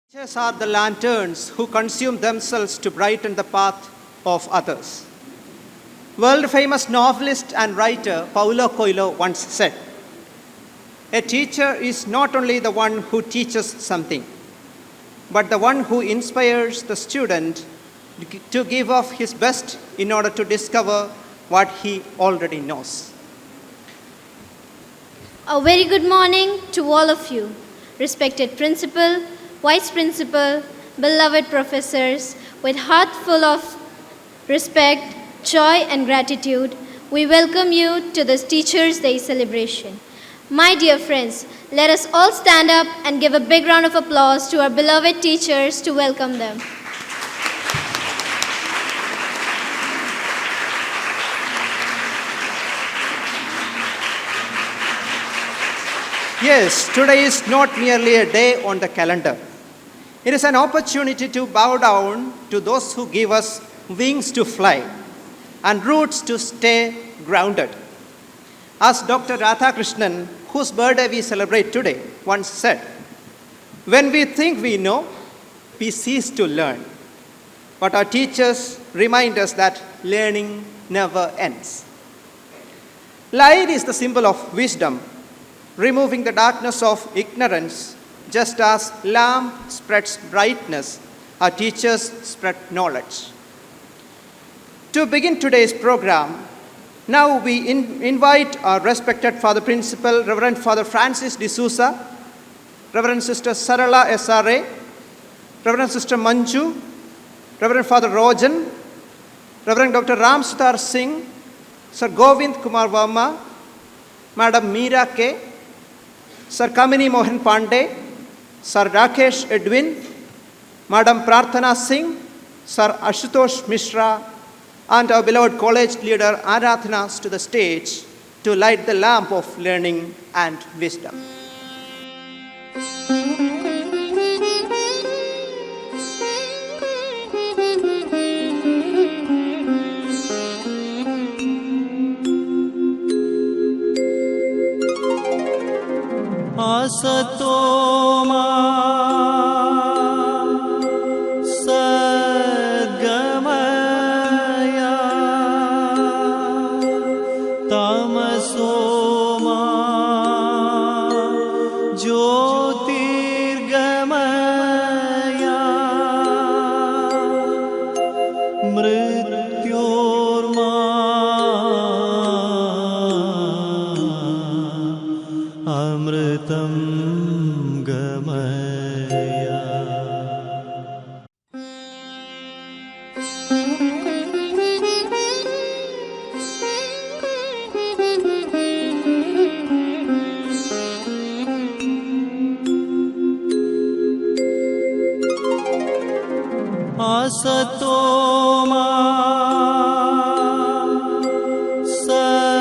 Teachers are the lanterns who consume themselves to brighten the path of others. World famous novelist and writer Paulo Coelho once said, "A teacher is not only the one who teaches something, but the one who inspires the student to give of his best in order to discover what he already knows." A very good morning to all of you, respected principal, vice principal, beloved professors. With heart full of respect, joy and gratitude, we welcome you to this Teachers' Day celebration. My dear friends, let us all stand up and give a big round of applause to our beloved teachers to welcome them. Yes, today is not merely a day on the calendar. It is an opportunity to bow down to those who give us wings to fly and roots to stay grounded. As Dr. Radhakrishnan, whose birthday we celebrate today, once said, "When we think we know, we cease to learn." But our teachers remind us that learning never ends. Light is the symbol of wisdom, removing the darkness of ignorance. Just as lamp spreads brightness, our teachers spread knowledge. To begin today's program, now we invite our respected Father Principal, Reverend Father Francis D'Souza, Reverend Sister Sarala S.R.A., Reverend Sister Manju, Reverend Father Rojan, Reverend Dr. Ram Sudhar Singh, Sir Govind Kumar Verma, Madam Meera K., Sir Kamini Mohan Pandey, Sir Rakesh Edwin, Madam Prarthana Singh, Sir Ashutosh Mishra, and our beloved college leader Aradhana to the stage to light the lamp of learning and wisdom. असतो मा सद्गमया तमसो मा ज्योतिर्गमया मृत्योर्मा अमृतं गमया। असतो मा सद्गमया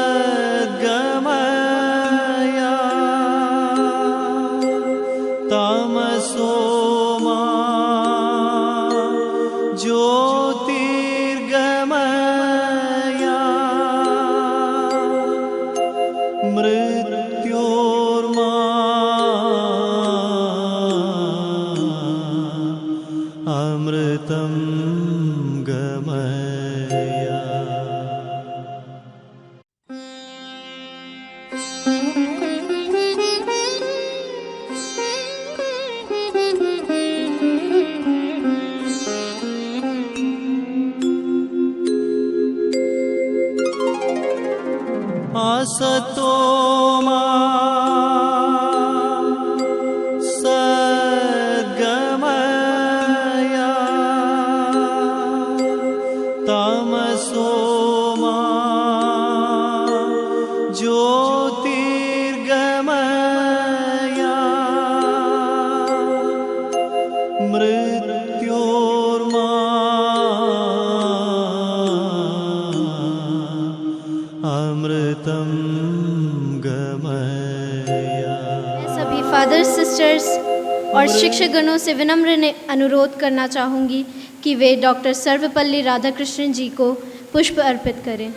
तमसो मा ज्योतिर्गमया मृत्योर्मा अमृतं गमया। असतो मा सद्गमया तमसो मा ज्योतिर्गमया मृत्योर्मा अमृतं गमया। मैं सभी फादर्स, सिस्टर्स और शिक्षकगणों से विनम्र अनुरोध करना चाहूँगी कि वे डॉक्टर सर्वपल्ली राधाकृष्णन जी को पुष्प अर्पित करें।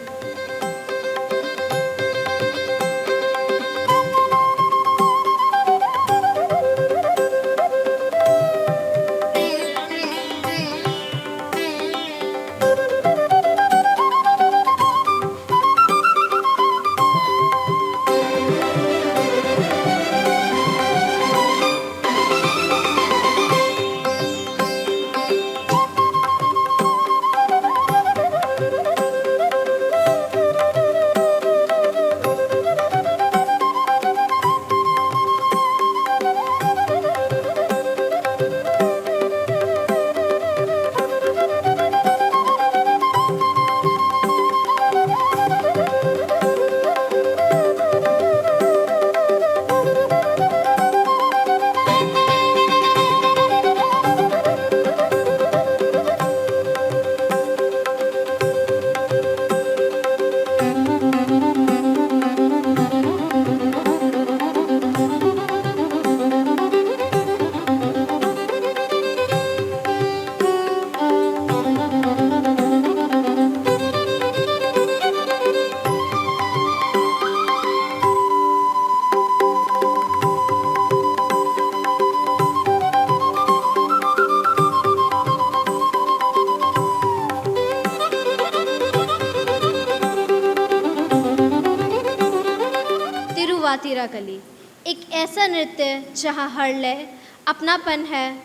तिरुवातिरा कली एक ऐसा नृत्य जहाँ हर लय अपनापन है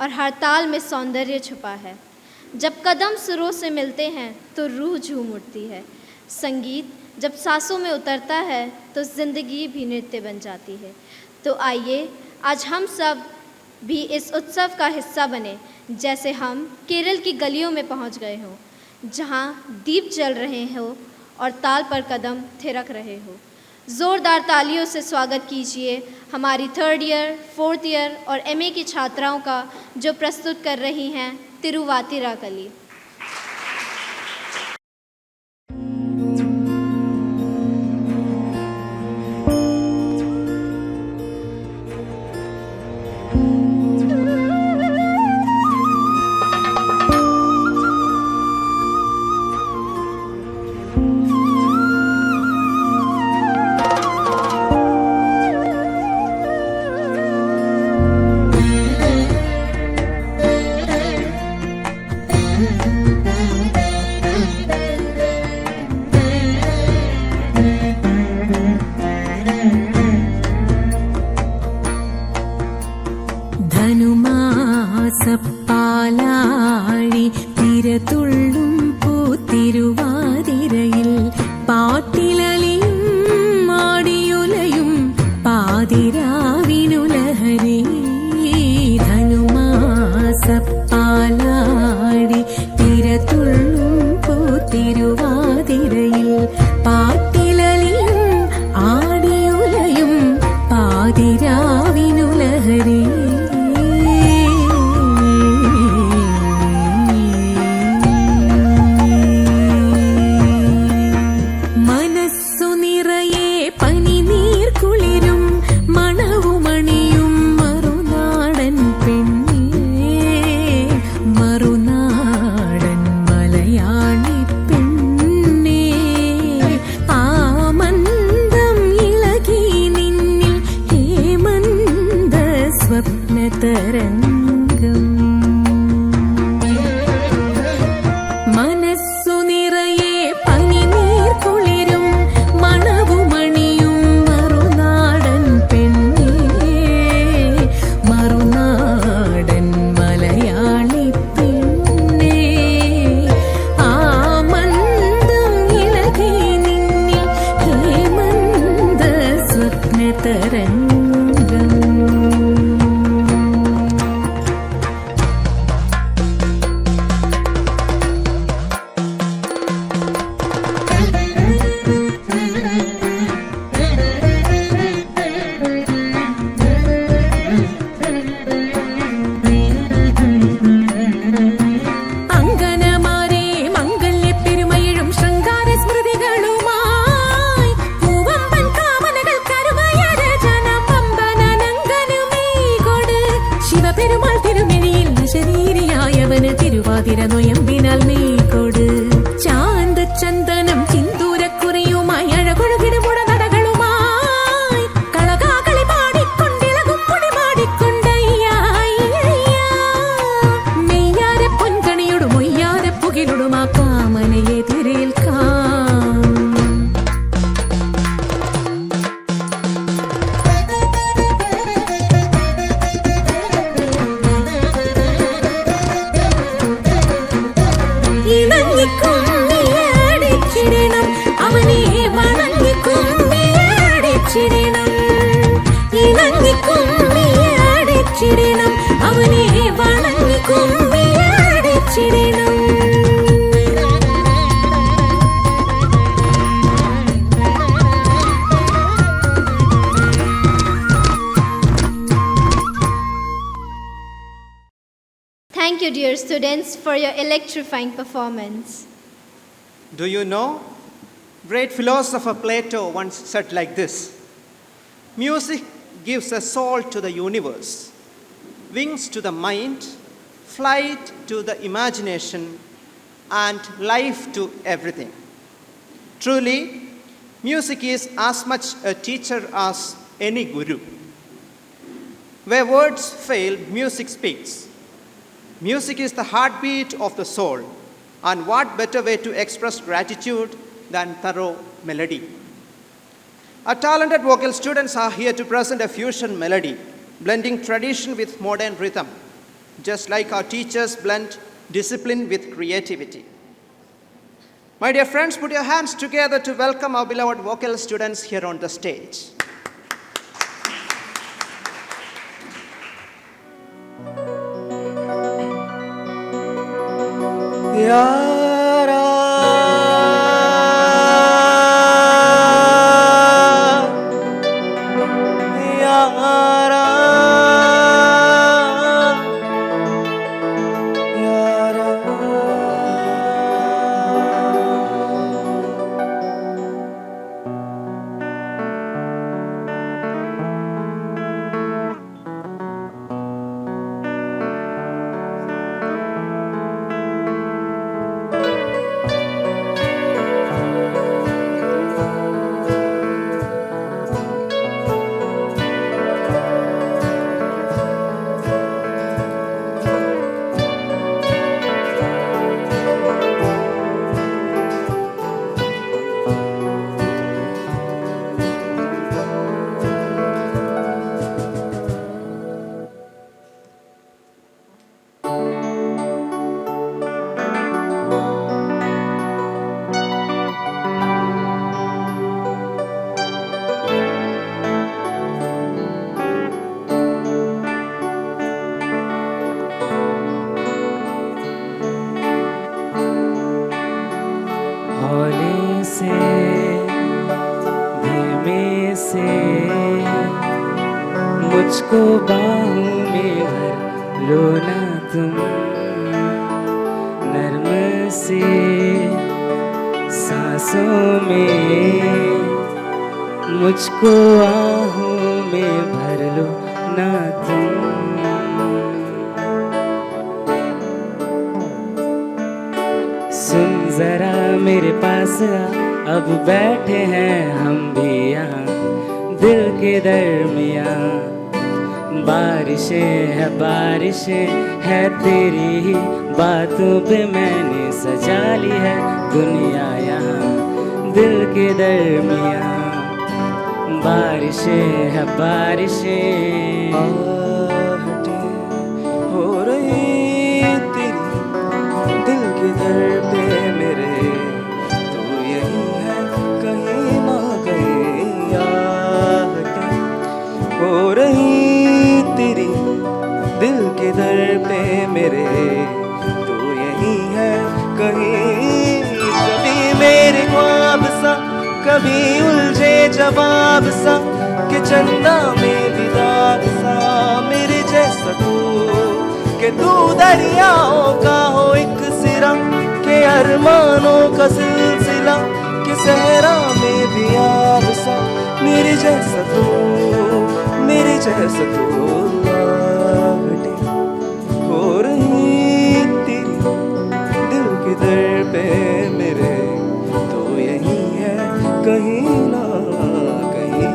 और हर ताल में सौंदर्य छुपा है। जब कदम सुरों से मिलते हैं तो रूह झूम उठती है। संगीत जब सांसों में उतरता है तो ज़िंदगी भी नृत्य बन जाती है। तो आइए आज हम सब भी इस उत्सव का हिस्सा बने, जैसे हम केरल की गलियों में पहुंच गए हों, जहां दीप जल रहे हो और ताल पर कदम थिरक रहे हो। ज़ोरदार तालियों से स्वागत कीजिए हमारी 3rd ईयर, 4th ईयर और MA की छात्राओं का, जो प्रस्तुत कर रही हैं तिरुवातिरा कली। ധനുമാസപ്പാലാഴി തിരതുള്ളും പൂത്തിരുവാതിരയിൽ പാട്ടിലലിയും മാടിയുലയും പാതിരാവിനുലഹരി. ധനുമാസപ്പാലാഴി തിരതുള്ളും പൂത്തിരുവാതിരയിൽ പാട്ടിലലിയും ആടിയുലയും പാതിരാവിനുലഹരി. തരംഗം മനസ്സു നിറയെ പനിനീർ കുളിരും മണവുമണിയും മറുനാടൻ പെണ്ണേ, മറുനാടൻ മലയാളി പെണ്ണേ. ആ മന്ദം ഇളകി നിന്നിൽ ഹേമന്ത സ്വപ്ന തരംഗം. തിരുവാതിര നൊയമ്പിനാൽ നീക്കൊട് ചാന്ത ചന്ദനം ചിന്തൂരക്കുറിയുമായി അഴകൊഴുകിടുമുട നടകളുമായി കളകാകളി പാടിക്കൊണ്ടിളകും പൊടി പാടിക്കൊണ്ടയ്യായി. മെയ്യാര പൊൻകണിയോടും മൊയ്യാര പുകിലൊടും ആ കാമനയെ തിരേൽക്കാം. ഇണങ്ങിക്കുമ്മിയടിച്ചിടണം അവനെ വണങ്ങിക്കുമ്മിയടിച്ചിടണം. ഇണങ്ങിക്കുമ്മിയടിച്ചിടണം അവനെ വണങ്ങിക്കുമ്മിയടിച്ചിടണം. Thank you, dear students, for your electrifying performance. Do you know, great philosopher Plato once said like this: music gives a soul to the universe, wings to the mind, flight to the imagination, and life to everything. Truly, music is as much a teacher as any guru. Where words fail, music speaks. Music is the heartbeat of the soul, and what better way to express gratitude than thorough melody? Our talented vocal students are here to present a fusion melody, blending tradition with modern rhythm, just like our teachers blend discipline with creativity. My dear friends, put your hands together to welcome our beloved vocal students here on the stage. यारा यारा यारा हौले से धीमे से मुझको बाहों में भर लो ना तुम, नर्म से सांसों में मुझको आहों में भर लो ना तुम। सुन जरा मेरे पास आ, अब बैठे हैं हम भी यहाँ दिल के दरमियाँ। बारिशें है बारिशें है तेरी ही बातों पे मैंने सजा ली है दुनिया यहाँ दिल के दरमियाँ। बारिशें है बारिशें हो रही तेरी दिल के दर पे मेरे, तो यही है कहीं ना कहीं आहटें हो रही तेरी दिल के दर पे मेरे, तो यही है कहीं। कभी मेरे ख्वाब सा कभी उलझे जवाब सा कि चंदा में विदाद सा मेरे जैसा तू, कि तू दरियाओं का हो एक सिरा के अरमानों का सिलसिला, कि सहरा में भी आग सा मेरे जैसा तू मेरे जैसा तू आहटें हो रही तेरी दिल के दर पे मेरे, तो यही है कहीं ना कहीं।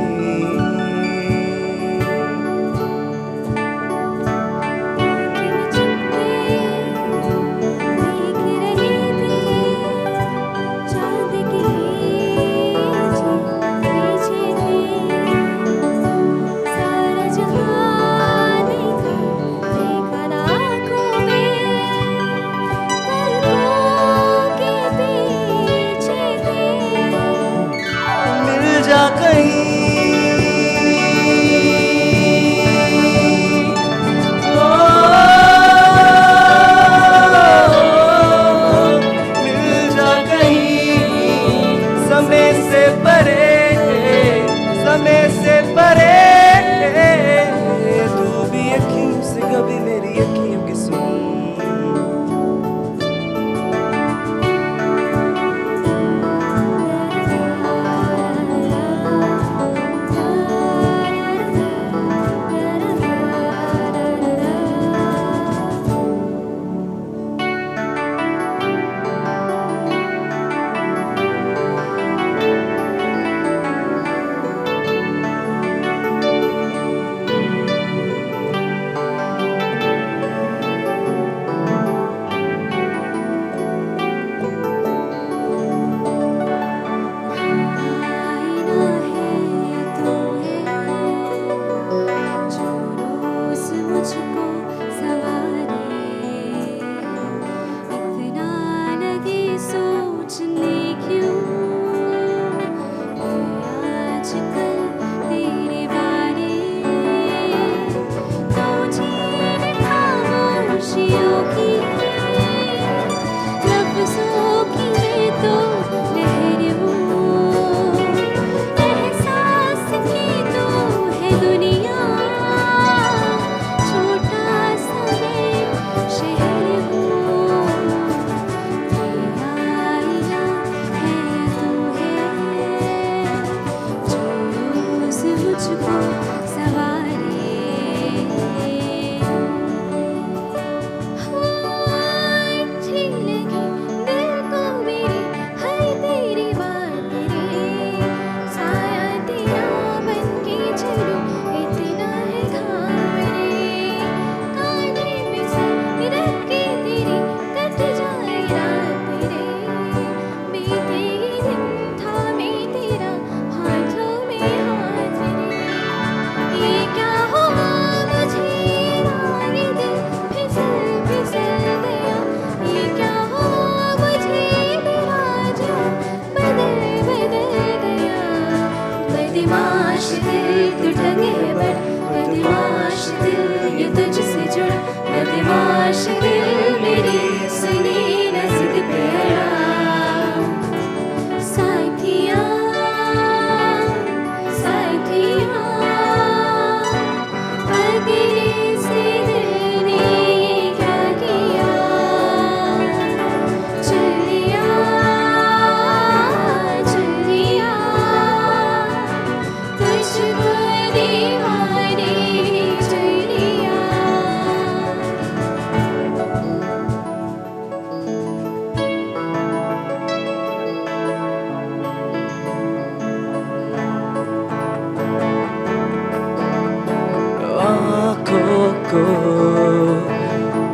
आजकल तेरे बारे तुझे खामोशियों की लफ्जों की मैं तो लहर हूँ एहसास की तो है दुनिया छोटा सा मैं शहर हूँ ये आईना है तू है जो रोज मुझको सवारे अच्छी लगी दिल को मेरे हर तेरी बात रे साया तेरा बन के चलूं इतना है घाम रे कांधे पे सर रख के तेरी कट जाए रात रे बीते ये दिन थामे तेरा हाथों में हाथ रे ये क्या हुआ मुझे ये दिल फिसल फिसल गया ये क्या हुआ मुझे मेरा जो बदल बदल गया बदमाश दिल तू ढंगे बड़ बदमाश दिल ये तुझसे जुड़ा बदमाश दिल मेरी सुनी न जिद पे अड़ा साथिया साथिया अगले से दिल ने ये क्या किया चलिया चलिया तुझको दीवाने चलिया आँखों को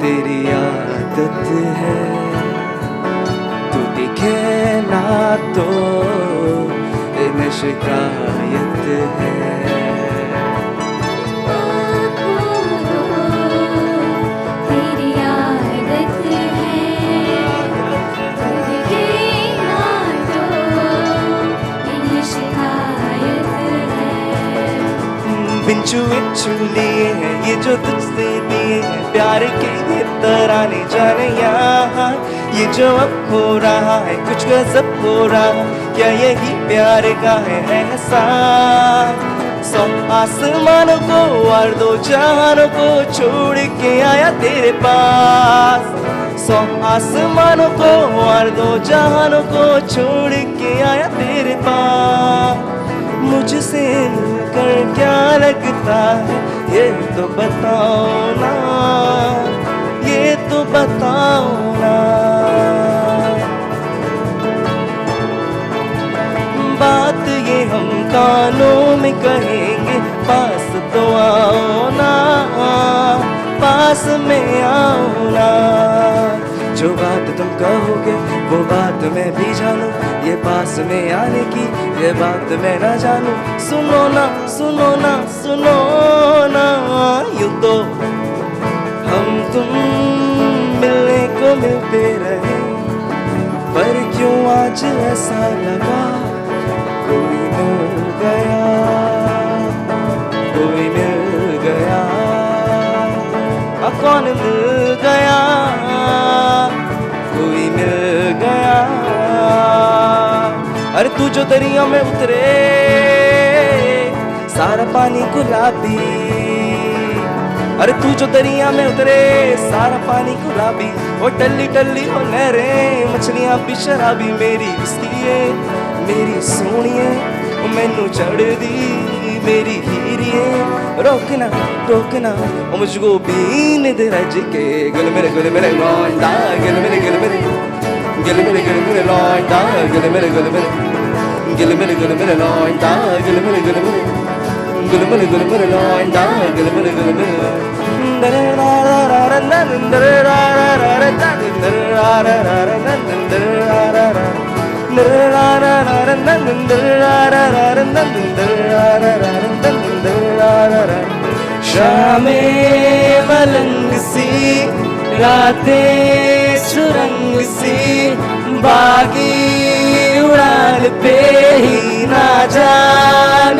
तेरी आदत है तू दिखे ना तो इन शिकायत है आँखों को तेरी आदत है तुझे ना तो ये शिकायत है बिन छुए छू लिए हैं ये जो तुझसे दिए हैं प्यार के ये तराने जाने यहाँ ये जो अब हो रहा है कुछ गजब हो रहा है क्या यही प्यार का है एहसास सौ आसमानों को और दो जहानों को छोड़ के आया तेरे पास सौ आसमानों को और दो जहानों को छोड़ के आया तेरे पास मुझसे मिलकर क्या लगता है ये तो बताओ ना ये तो बताओ ना बात ये हम कानों में कहेंगे पास तो आओ ना पास में आओ ना जो बात तुम कहोगे वो बात मैं भी जानूं ये पास में आने की ये बात मैं ना जानूं सुनो ना सुनो ना सुनो ना यूं तो हम तुम मिलने को मिलते रहे पर क्यों आज ऐसा लगा कोई मिल गया कोई मिल गया अब कौन मिल गया कोई मिल गया अरे तू जो दरिया में उतरे सारा पानी गुलाबी अरे तू जो दरिया में उतरे सारा पानी गुलाबी वो टल्ली टल्ली हो लहरें मछलियां भी शराबी मेरी बिस्किए मेरी सोनिए मैनू चढ़ दी मेरी हीरिए रोकना टोकना ओ मुझको बीन दे रज के गल मेरे लौंडा गल मेरे गल मेरे लौंडा गल मेरे लौंडा गल मेरे लौंडा गल मेरे लौंडा गल शामें मलंग सी रातें सुरंग सी बागी उड़ान पे ही ना जाने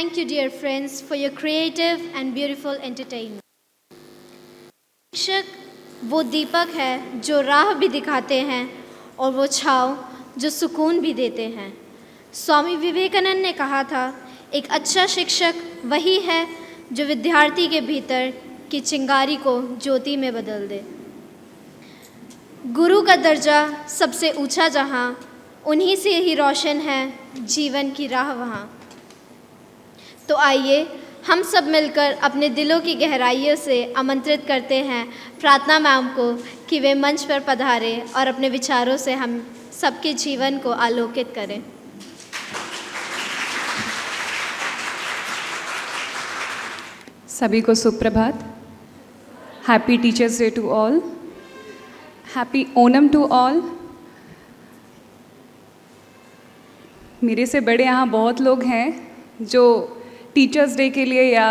Thank you, dear friends, for your creative and beautiful entertainment. शिक्षक वो दीपक है जो राह भी दिखाते हैं और वो छाँव जो सुकून भी देते हैं। स्वामी विवेकानंद ने कहा था, एक अच्छा शिक्षक वही है जो विद्यार्थी के भीतर की चिंगारी को ज्योति में बदल दे। गुरु का दर्जा सबसे ऊंचा जहाँ, उन्हीं से ही रोशन है जीवन की राह वहाँ। तो आइए हम सब मिलकर अपने दिलों की गहराइयों से आमंत्रित करते हैं प्रार्थना मैम को कि वे मंच पर पधारें और अपने विचारों से हम सबके जीवन को आलोकित करें। सभी को सुप्रभात। Happy teachers day to all. Happy Onam to all. मेरे से बड़े यहाँ बहुत लोग हैं जो टीचर्स डे के लिए या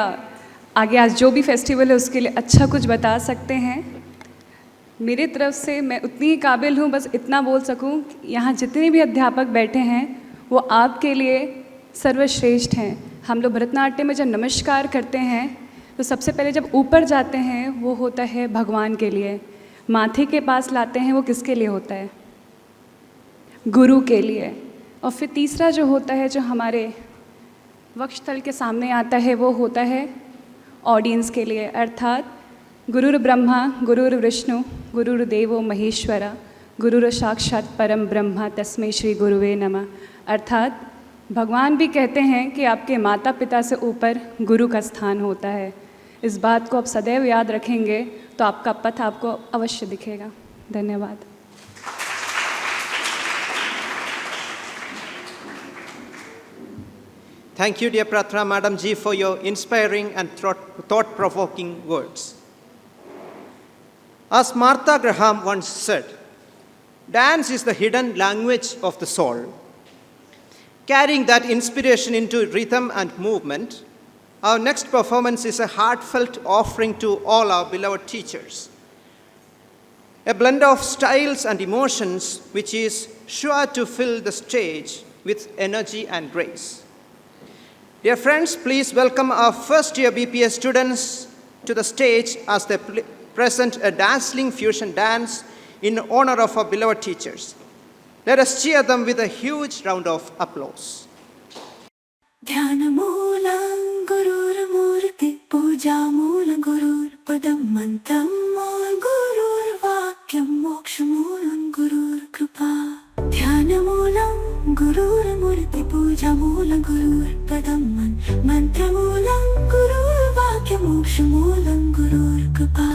आगे आज जो भी फेस्टिवल है उसके लिए अच्छा कुछ बता सकते हैं। मेरे तरफ से मैं उतनी ही काबिल हूँ, बस इतना बोल सकूँ, यहाँ जितने भी अध्यापक बैठे हैं वो आपके लिए सर्वश्रेष्ठ हैं। हम लोग भरतनाट्यम में जब नमस्कार करते हैं तो सबसे पहले जब ऊपर जाते हैं वो होता है भगवान के लिए, माथे के पास लाते हैं वो किसके लिए होता है? गुरु के लिए। और फिर तीसरा जो होता है, जो हमारे वक्षस्थल के सामने आता है, वो होता है ऑडियंस के लिए, अर्थात गुरुर ब्रह्मा गुरुर विष्णु गुरुर्देवो महेश्वरा गुरुर साक्षात परम ब्रह्मा तस्मै श्री गुरुवे नमः। अर्थात भगवान भी कहते हैं कि आपके माता पिता से ऊपर गुरु का स्थान होता है। इस बात को आप सदैव याद रखेंगे तो आपका पथ आपको अवश्य दिखेगा। धन्यवाद। Thank you, dear Prathna Madam Ji, for your inspiring and thought-provoking words. As Martha Graham once said, dance is the hidden language of the soul. Carrying that inspiration into rhythm and movement, our next performance is a heartfelt offering to all our beloved teachers. A blend of styles and emotions which is sure to fill the stage with energy and grace. Dear friends, please welcome our first year BPS students to the stage as they present a dazzling fusion dance in honor of our beloved teachers. Let us cheer them with a huge round of applause. ध्यानमूलं गुरुर्मूर्ति पूजामूलं गुरुर्पदं मन्त्रं गुरुर्वाक्यं मोक्षमूलं गुरुर्कृपा। ध्यानमूलं गुरुर्मूर्ति पूजामूलं गुरुर्पदं मन्त्रमूलं गुरुर्वाक्यं मोक्षमूलं गुरुर्कृपा।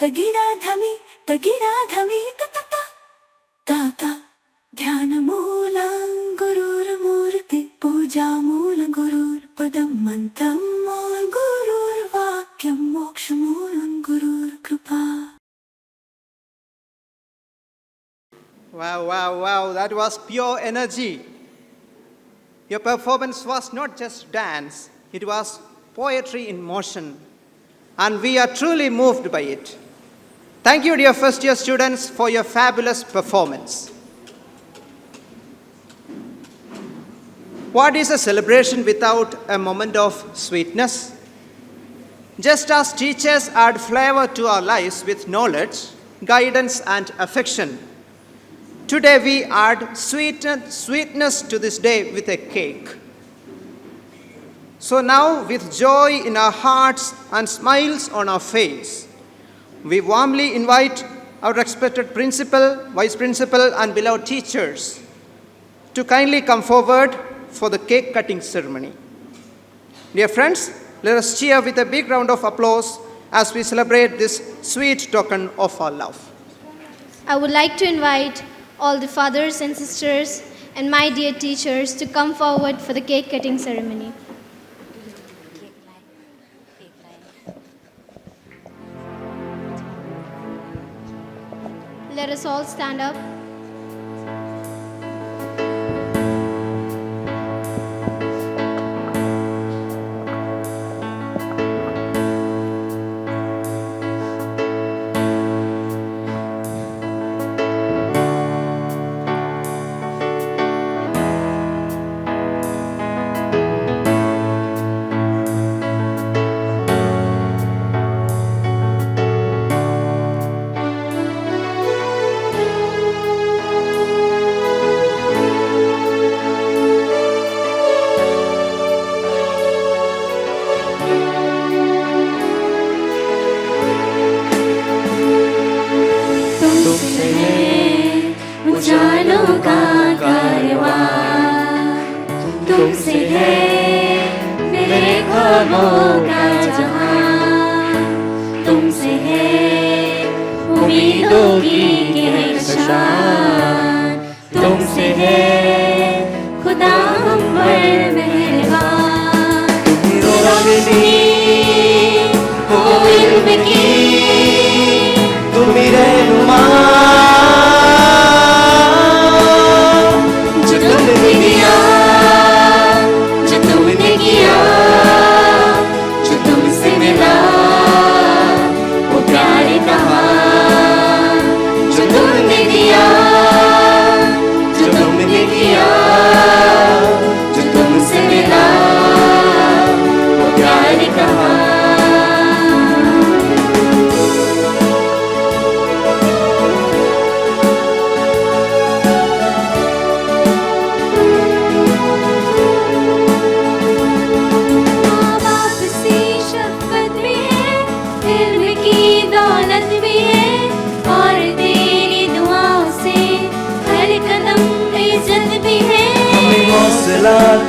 तगिरा धमी तता ताता ध्यानमूलं गुरुर्मूर्ति पूजामूलं गुरुर्पदं मन्त्रं गुरुर्वाक्यं मोक्षमूलं गुरुर्कृपा. Wow, wow, wow, that was pure energy. Your performance was not just dance, it was poetry in motion. And we are truly moved by it. Thank you, dear first year students, for your fabulous performance. What is a celebration without a moment of sweetness? Just as teachers add flavor to our lives with knowledge, guidance, and affection, today we add sweetness to this day with a cake. So now, with joy in our hearts and smiles on our face, we warmly invite our respected principal, vice principal, and beloved teachers to kindly come forward for the cake cutting ceremony. Dear friends, let us cheer with a big round of applause as we celebrate this sweet token of our love. I would like to invite all the fathers and sisters and my dear teachers to come forward for the cake cutting ceremony. Let us all stand up. उजालों का कारवां तुमसे है मेरे ख्वाबों का जहां तुमसे है उम्मीदों की कहकशां तुमसे है खुदा हम पर मेहरबान रोशनी हो इल्म की तुम्ही रहनुमा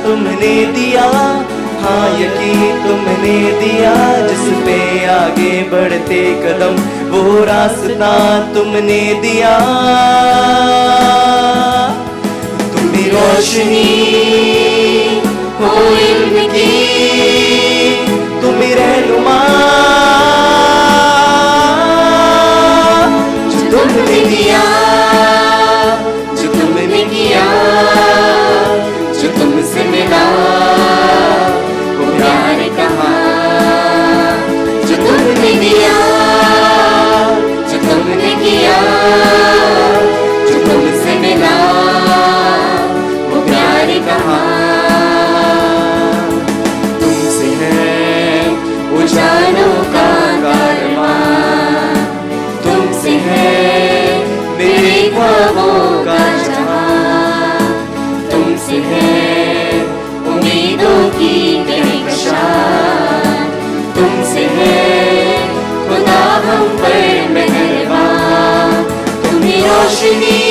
तुमने दिया, हाँ यकीन तुमने दिया, जिस पे आगे बढ़ते कदम वो रास्ता तुमने दिया। तुम्ही रोशनी हो इल्म की, तुम्ही रहनुमा जो तुमने दिया, जो तुमने किया, जो तुमसे मिला वो प्यार कहाँ, जो तुमने दिया, जो तुमने किया, जो तुमसे मिला वो प्यार कहाँ। तुमसे है उजालों का कारवां, तुमसे है मेरे ख्वाबों का जहां, तुमसे है उम्मीदों की कहकशां, तुमसे है खुदा हम पर मेहरबान। तुम्ही रोशनी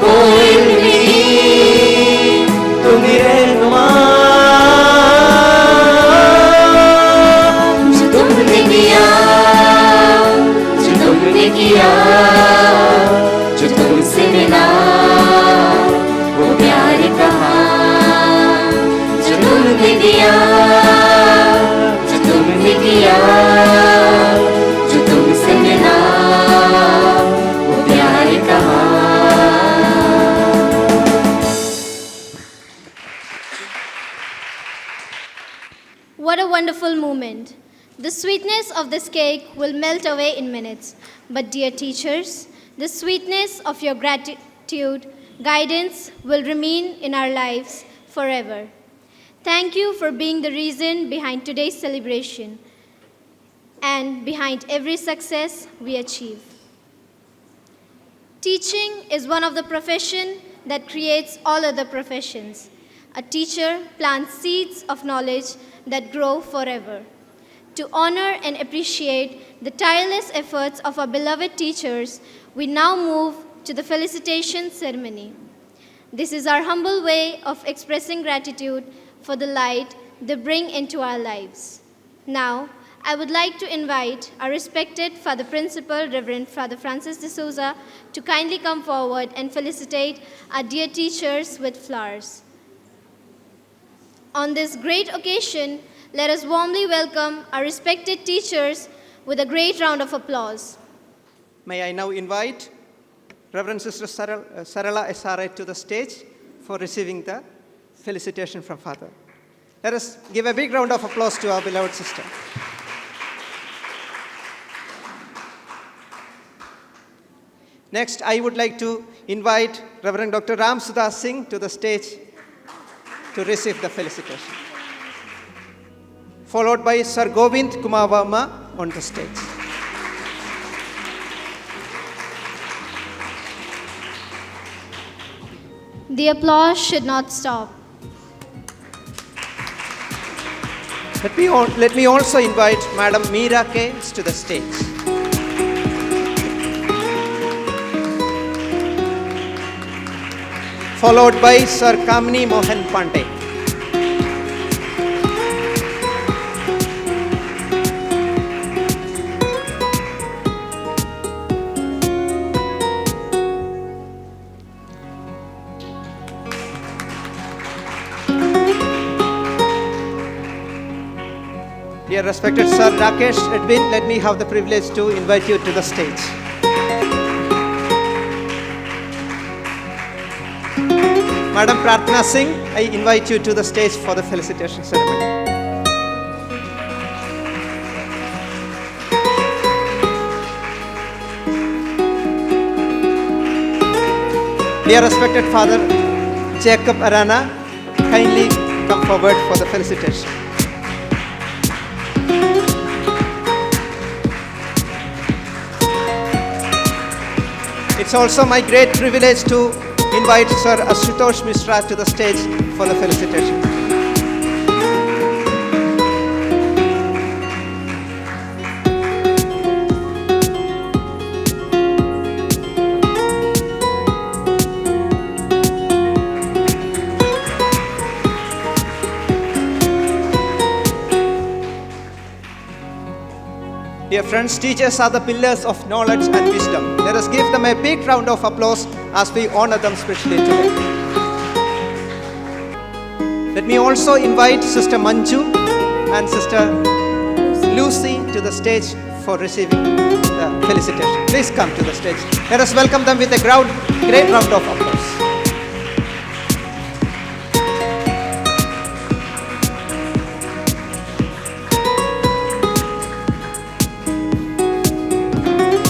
हो इल्म की, तुम्ही रहनुमा जो तुमने दिया, तुमसे मिला वो प्यार कहाँ, जो तुमने दिया, जो तुमने किया, जो तुमसे मिला वो प्यार कहाँ. What a wonderful moment. The sweetness of this cake will melt away in minutes. But dear teachers, the sweetness of your gratitude, guidance will remain in our lives forever. Thank you for being the reason behind today's celebration and behind every success we achieve. Teaching is one of the professions that creates all other professions. A teacher plants seeds of knowledge that grow forever. To honor and appreciate the tireless efforts of our beloved teachers, we now move to the felicitation ceremony. This is our humble way of expressing gratitude for the light they bring into our lives. Now, I would like to invite our respected Father Principal, Reverend Father Francis de Souza, to kindly come forward and felicitate our dear teachers with flowers. On this great occasion, let us warmly welcome our respected teachers with a great round of applause. May I now invite Reverend Sister Sarala SRA to the stage for receiving the felicitation from Father. Let us give a big round of applause to our beloved sister. Next, I would like to invite Reverend Dr. Ram Sudha Singh to the stage to receive the felicitation, followed by Sir Govind Kumar Verma on the stage. The applause should not stop. Let me also invite Madam Meera K. to the stage. Followed by Sir Kamini Mohan Pandey. Dear respected Sir Rakesh Edwin, let me have the privilege to invite you to the stage. Madam Prarthana Singh, I invite you to the stage for the felicitation ceremony. Dear respected Father Jacob Arana, kindly come forward for the felicitation. It's also my great privilege to invite Sir Ashutosh Mishra to the stage for the felicitation. Dear friends, teachers are the pillars of knowledge and wisdom. Let us give them a big round of applause as we honor them specially today. Let me also invite Sister Manju and Sister Lucy to the stage for receiving the felicitation. Please come to the stage. Let us welcome them with a great round of applause.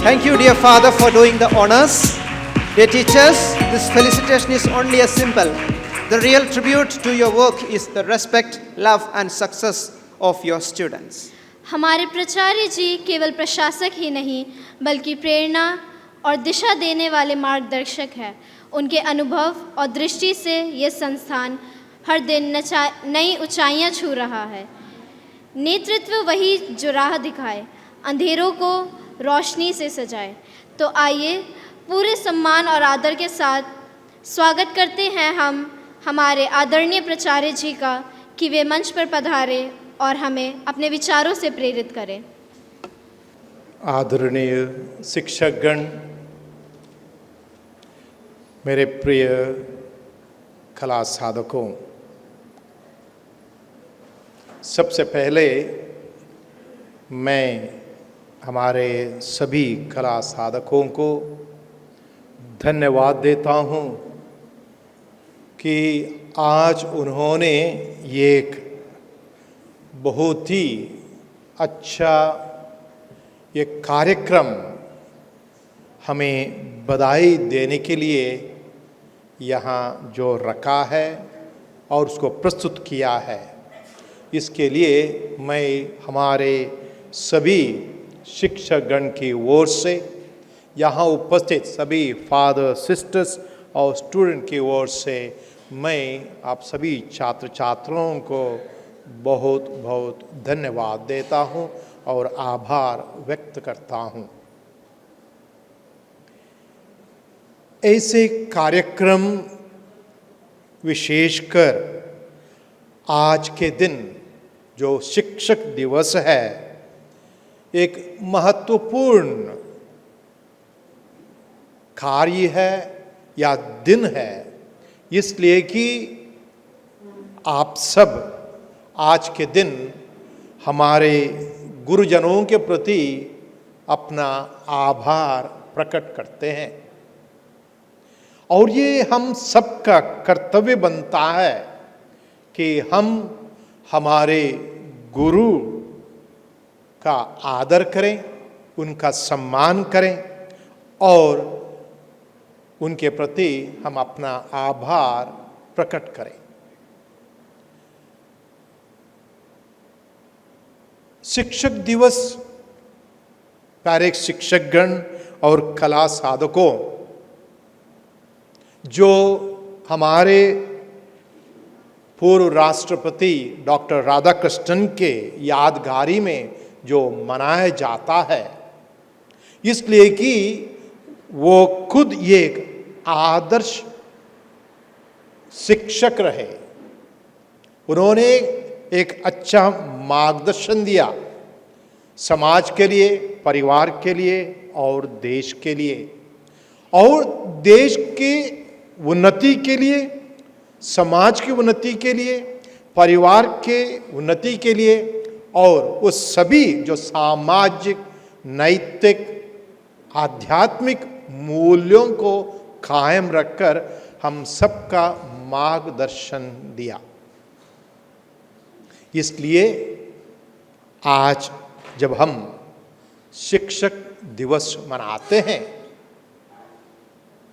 Thank you, dear Father, for doing the honors. Dear teachers, this felicitation is only a symbol. The real tribute to your work is the respect, love and success of your students. हमारे प्राचार्य जी केवल प्रशासक ही नहीं बल्कि प्रेरणा और दिशा देने वाले मार्गदर्शक हैं। उनके अनुभव और दृष्टि से ये संस्थान हर दिन नई ऊंचाइयां छू रहा है। नेतृत्व वही जो राह दिखाए, अंधेरों को रोशनी से सजाए। तो आइए पूरे सम्मान और आदर के साथ स्वागत करते हैं हम हमारे आदरणीय प्राचार्य जी का कि वे मंच पर पधारे और हमें अपने विचारों से प्रेरित करें। आदरणीय शिक्षकगण, मेरे प्रिय कला साधकों, सबसे पहले मैं हमारे सभी कला साधकों को धन्यवाद देता हूँ कि आज उन्होंने एक बहुत ही अच्छा ये कार्यक्रम हमें बधाई देने के लिए यहाँ जो रखा है और उसको प्रस्तुत किया है, इसके लिए मैं हमारे सभी शिक्षकगण की ओर से, यहाँ उपस्थित सभी फादर सिस्टर्स और स्टूडेंट की ओर से मैं आप सभी छात्र छात्राओं को बहुत बहुत धन्यवाद देता हूँ और आभार व्यक्त करता हूँ। ऐसे कार्यक्रम विशेषकर आज के दिन जो शिक्षक दिवस है, एक महत्वपूर्ण कार्य है या दिन है, इसलिए कि आप सब आज के दिन हमारे गुरुजनों के प्रति अपना आभार प्रकट करते हैं और ये हम सबका कर्तव्य बनता है कि हम हमारे गुरु का आदर करें, उनका सम्मान करें और उनके प्रति हम अपना आभार प्रकट करें। शिक्षक दिवस प्यारे शिक्षकगण और कला साधकों, जो हमारे पूर्व राष्ट्रपति डॉक्टर राधाकृष्णन के यादगारी में जो मनाया जाता है, इसलिए कि वो खुद एक आदर्श शिक्षक रहे। उन्होंने एक अच्छा मार्गदर्शन दिया समाज के लिए, परिवार के लिए और देश के लिए, और देश की उन्नति के लिए, समाज की उन्नति के लिए, परिवार के उन्नति के लिए और उस सभी जो सामाजिक, नैतिक, आध्यात्मिक मूल्यों को कायम रखकर हम सबका मार्गदर्शन दिया। इसलिए आज जब हम शिक्षक दिवस मनाते हैं,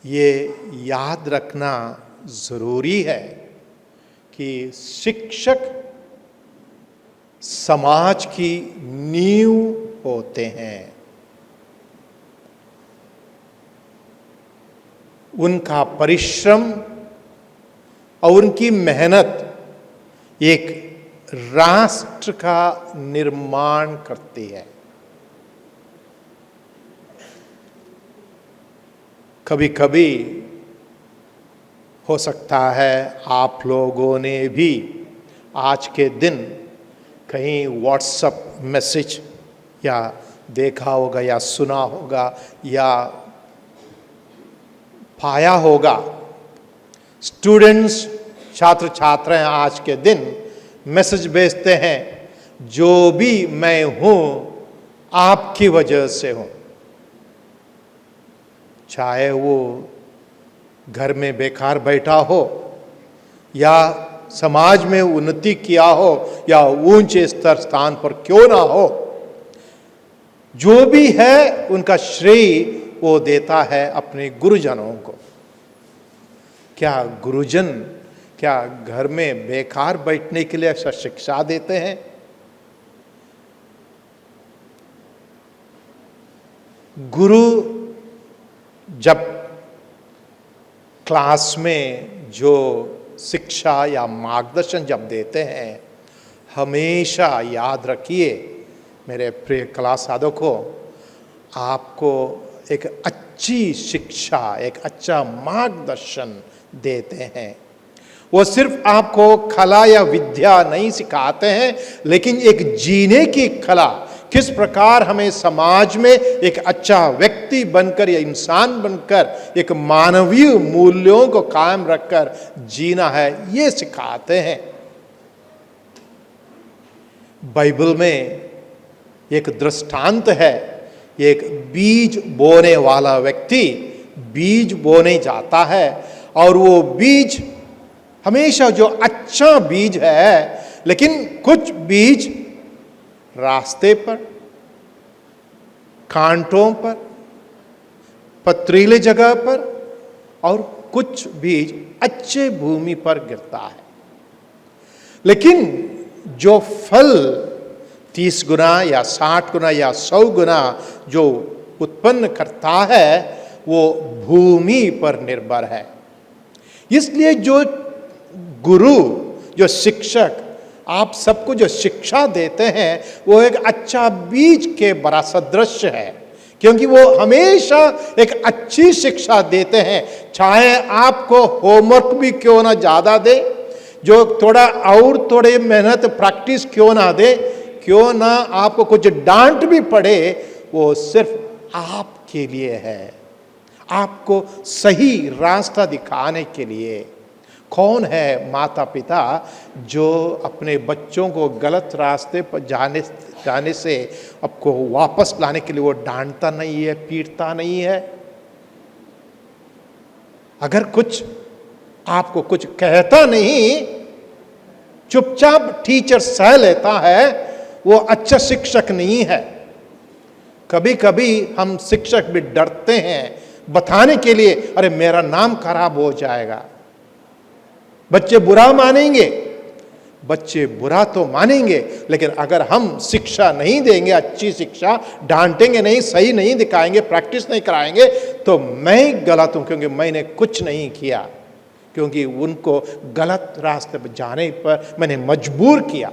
ये याद रखना ज़रूरी है कि शिक्षक समाज की नींव होते हैं। उनका परिश्रम और उनकी मेहनत एक राष्ट्र का निर्माण करती है। कभी कभी हो सकता है आप लोगों ने भी आज के दिन कहीं व्हाट्सएप मैसेज या देखा होगा या सुना होगा या पाया होगा। स्टूडेंट्स, छात्र छात्राएं आज के दिन मैसेज भेजते हैं, जो भी मैं हूं आपकी वजह से हूं। चाहे वो घर में बेकार बैठा हो या समाज में उन्नति किया हो या ऊंचे स्तर स्थान पर क्यों ना हो, जो भी है उनका श्रेय वो देता है अपने गुरुजनों को। क्या गुरुजन क्या घर में बेकार बैठने के लिए ऐसा शिक्षा देते हैं? गुरु जब क्लास में जो शिक्षा या मार्गदर्शन जब देते हैं, हमेशा याद रखिए मेरे प्रिय कला साधकों, आपको एक अच्छी शिक्षा, एक अच्छा मार्गदर्शन देते हैं। वो सिर्फ आपको कला या विद्या नहीं सिखाते हैं, लेकिन एक जीने की कला, किस प्रकार हमें समाज में एक अच्छा व्यक्ति व्यक्ति बनकर या इंसान बनकर एक मानवीय मूल्यों को कायम रखकर जीना है, ये सिखाते हैं। बाइबल में एक दृष्टांत है, एक बीज बोने वाला व्यक्ति बीज बोने जाता है और वो बीज हमेशा जो अच्छा बीज है, लेकिन कुछ बीज रास्ते पर, कांटों पर, पथरीले जगह पर और कुछ बीज अच्छे भूमि पर गिरता है। लेकिन जो फल 30 गुना या 60 गुना या 100 गुना जो उत्पन्न करता है वो भूमि पर निर्भर है। इसलिए जो गुरु, जो शिक्षक आप सबको जो शिक्षा देते हैं वो एक अच्छा बीज के बड़ा सदृश है, क्योंकि वो हमेशा एक अच्छी शिक्षा देते हैं। चाहे आपको होमवर्क भी क्यों ना ज़्यादा दे, जो थोड़ा और थोड़े मेहनत प्रैक्टिस क्यों ना दे, क्यों ना आपको कुछ डांट भी पड़े, वो सिर्फ आपके लिए है, आपको सही रास्ता दिखाने के लिए। कौन है माता पिता जो अपने बच्चों को गलत रास्ते पर जाने से आपको वापस लाने के लिए वो डांटता नहीं है, पीटता नहीं है? अगर कुछ आपको कुछ कहता नहीं, चुपचाप टीचर सह लेता है, वो अच्छा शिक्षक नहीं है। कभी कभी हम शिक्षक भी डरते हैं बताने के लिए, अरे मेरा नाम खराब हो जाएगा, बच्चे बुरा मानेंगे। बच्चे बुरा तो मानेंगे, लेकिन अगर हम शिक्षा नहीं देंगे, अच्छी शिक्षा, डांटेंगे नहीं, सही नहीं दिखाएंगे, प्रैक्टिस नहीं कराएंगे, तो मैं गलत हूं क्योंकि मैंने कुछ नहीं किया, क्योंकि उनको गलत रास्ते पर जाने पर मैंने मजबूर किया।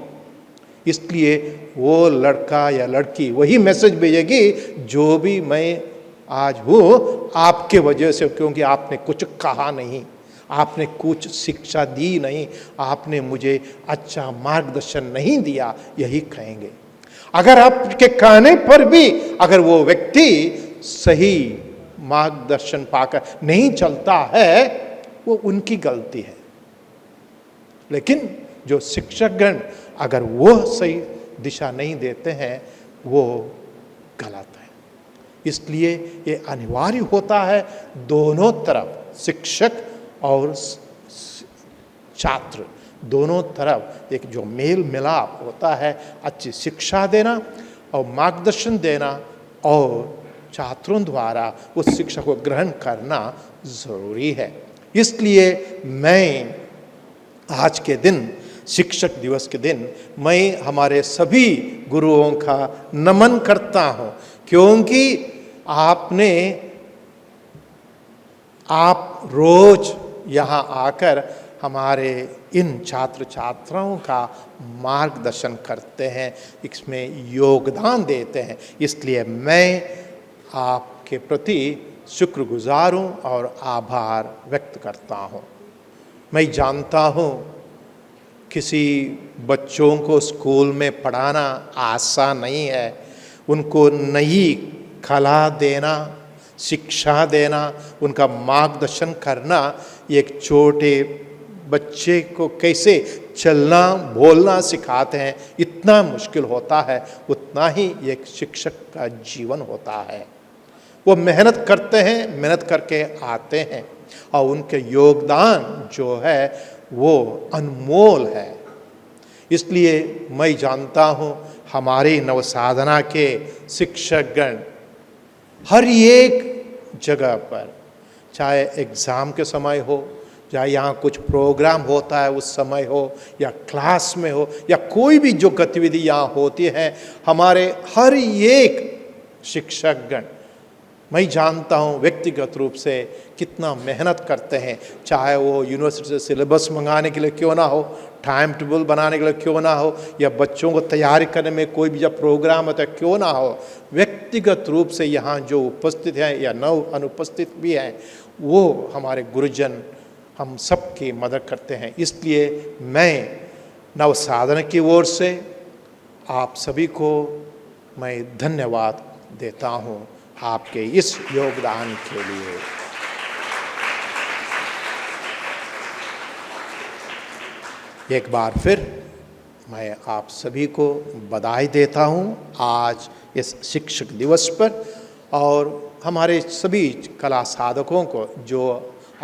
इसलिए वो लड़का या लड़की वही मैसेज भेजेगी जो भी मैं आज हूँ आपके वजह से, क्योंकि आपने कुछ कहा नहीं, आपने कुछ शिक्षा दी नहीं, आपने मुझे अच्छा मार्गदर्शन नहीं दिया, यही कहेंगे। अगर आपके कहने पर भी अगर वो व्यक्ति सही मार्गदर्शन पाकर नहीं चलता है, वो उनकी गलती है। लेकिन जो शिक्षकगण अगर वो सही दिशा नहीं देते हैं, वो गलत है। इसलिए ये अनिवार्य होता है दोनों तरफ, शिक्षक और छात्र दोनों तरफ एक जो मेल मिलाप होता है, अच्छी शिक्षा देना और मार्गदर्शन देना और छात्रों द्वारा उस शिक्षा को ग्रहण करना जरूरी है। इसलिए मैं आज के दिन, शिक्षक दिवस के दिन, मैं हमारे सभी गुरुओं का नमन करता हूँ, क्योंकि आप रोज यहाँ आकर हमारे इन छात्र छात्राओं का मार्गदर्शन करते हैं, इसमें योगदान देते हैं। इसलिए मैं आपके प्रति शुक्रगुजार हूँ और आभार व्यक्त करता हूँ। मैं जानता हूँ किसी बच्चों को स्कूल में पढ़ाना आसान नहीं है, उनको नई कला देना, शिक्षा देना, उनका मार्गदर्शन करना, एक छोटे बच्चे को कैसे चलना बोलना सिखाते हैं, इतना मुश्किल होता है, उतना ही एक शिक्षक का जीवन होता है। वो मेहनत करते हैं, मेहनत करके आते हैं और उनके योगदान जो है वो अनमोल है। इसलिए मैं जानता हूँ हमारी नवसाधना के शिक्षकगण हर एक जगह पर, चाहे एग्ज़ाम के समय हो, चाहे यहाँ कुछ प्रोग्राम होता है उस समय हो, या क्लास में हो, या कोई भी जो गतिविधि यहाँ होती है, हमारे हर एक शिक्षकगण मैं जानता हूँ व्यक्तिगत रूप से कितना मेहनत करते हैं, चाहे वो यूनिवर्सिटी से सिलेबस मंगाने के लिए क्यों ना हो, टाइम टेबल बनाने के लिए क्यों ना हो, या बच्चों को तैयारी करने में कोई भी जब प्रोग्राम होता है क्यों ना हो, व्यक्तिगत रूप से यहाँ जो उपस्थित हैं या न अनुपस्थित भी हैं, वो हमारे गुरुजन हम सबकी मदद करते हैं। इसलिए मैं नवसाधना की ओर से आप सभी को मैं धन्यवाद देता हूँ। आपके इस योगदान के लिए। एक बार फिर मैं आप सभी को बधाई देता हूं आज इस शिक्षक दिवस पर, और हमारे सभी कला साधकों को जो